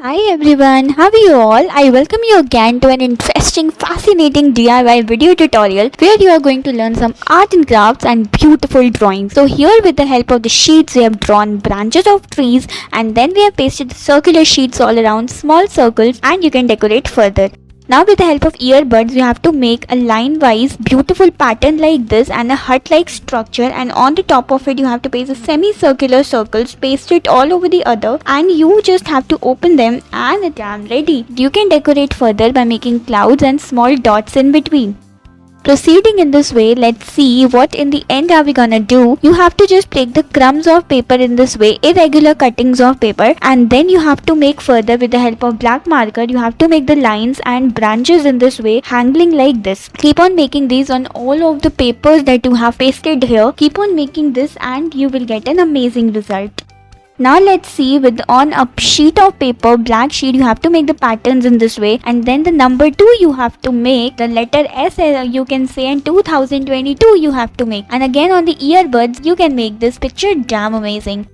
Hi everyone, how are you all? I welcome you again to an interesting, fascinating DIY video tutorial where you are going to learn some art and crafts and beautiful drawings. So here with the help of the sheets we have drawn branches of trees and then we have pasted circular sheets all around small circles and you can decorate further. Now with the help of earbuds, you have to make a line-wise beautiful pattern like this and a hut-like structure, and on the top of it you have to paste a semicircular circles, paste it all over the other, and you just have to open them and it's ready. You can decorate further by making clouds and small dots in between. Proceeding in this way, let's see what in the end are we gonna do. You have to just take the crumbs of paper in this way, irregular cuttings of paper, and then you have to make further with the help of black marker. You have to make the lines and branches in this way, hanging like this. Keep on making these on all of the papers that you have pasted here. Keep on making this and you will get an amazing result. Now let's see, with on a sheet of paper, black sheet, you have to make the patterns in this way, and then the number 2 you have to make, the letter S you can say, and 2022 you have to make, and again on the earbuds you can make this picture damn amazing.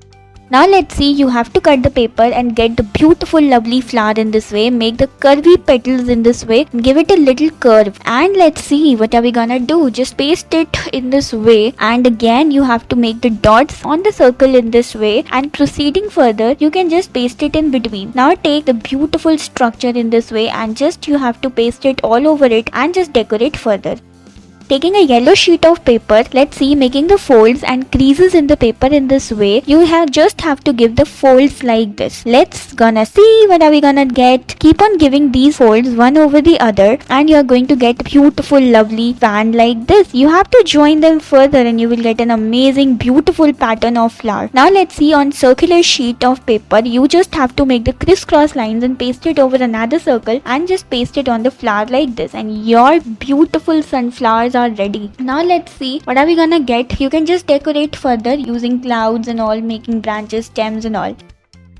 Now let's see, you have to cut the paper and get the beautiful lovely flower in this way, make the curvy petals in this way, give it a little curve, and let's see what are we gonna do. Just paste it in this way, and again you have to make the dots on the circle in this way, and proceeding further you can just paste it in between. Now take the beautiful structure in this way and just you have to paste it all over it and just decorate further. Taking a yellow sheet of paper, let's see, making the folds and creases in the paper in this way. You just have to give the folds like this. Let's gonna see what are we gonna get. Keep on giving these folds one over the other and you are going to get beautiful lovely fan like this. You have to join them further and you will get an amazing beautiful pattern of flower. Now let's see, on circular sheet of paper you just have to make the crisscross lines and paste it over another circle and just paste it on the flower like this, and your beautiful sunflowers are ready. Now let's see what are we gonna get. You can just decorate further using clouds and all, making branches, stems and all.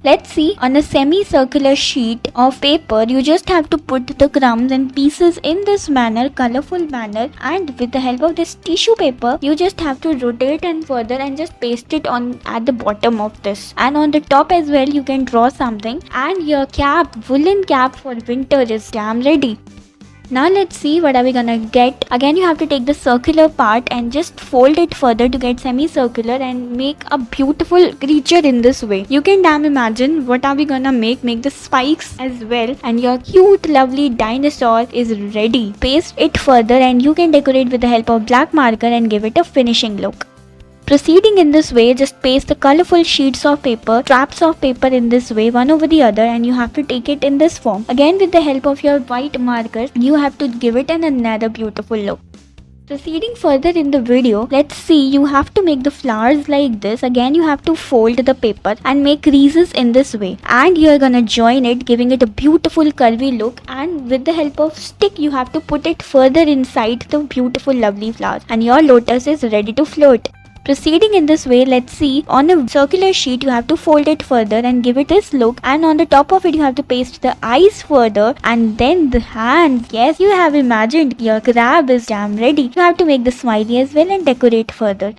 Let's see, on a semicircular sheet of paper you just have to put the crumbs and pieces in this manner, colorful manner, and with the help of this tissue paper you just have to rotate and further and just paste it on at the bottom of this, and on the top as well you can draw something, and your cap, woolen cap for winter is damn ready. Now let's see what are we gonna get. Again you have to take the circular part and just fold it further to get semicircular and make a beautiful creature in this way. You can damn imagine what are we gonna make the spikes as well, and your cute lovely dinosaur is ready. Paste it further and you can decorate with the help of black marker and give it a finishing look. Proceeding in this way, just paste the colorful sheets of paper, scraps of paper in this way, one over the other, and you have to take it in this form. Again with the help of your white marker, you have to give it another beautiful look. Proceeding further in the video, let's see, you have to make the flowers like this. Again you have to fold the paper and make creases in this way, and you are gonna join it, giving it a beautiful curvy look, and with the help of stick you have to put it further inside the beautiful lovely flowers, and your lotus is ready to float. Proceeding in this way, let's see, on a circular sheet you have to fold it further and give it this look, and on the top of it you have to paste the eyes further and then the hands. Yes, you have imagined your crab is damn ready. You have to make the smiley as well and decorate further.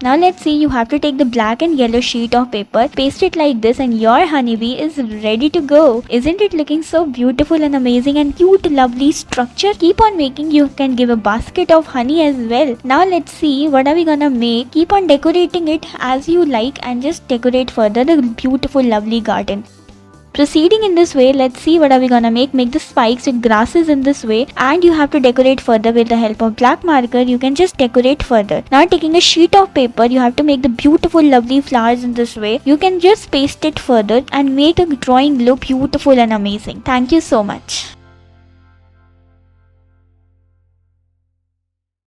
Now let's see, you have to take the black and yellow sheet of paper, paste it like this, and your honeybee is ready to go. Isn't it looking so beautiful and amazing and cute lovely structure? Keep on making, you can give a basket of honey as well. Now let's see what are we gonna make. Keep on decorating it as you like and just decorate further the beautiful lovely garden. Proceeding in this way, let's see what are we gonna make the spikes with grasses in this way, and you have to decorate further with the help of black marker. You can just decorate further. Now taking a sheet of paper, you have to make the beautiful lovely flowers in this way. You can just paste it further and make the drawing look beautiful and amazing. Thank you so much.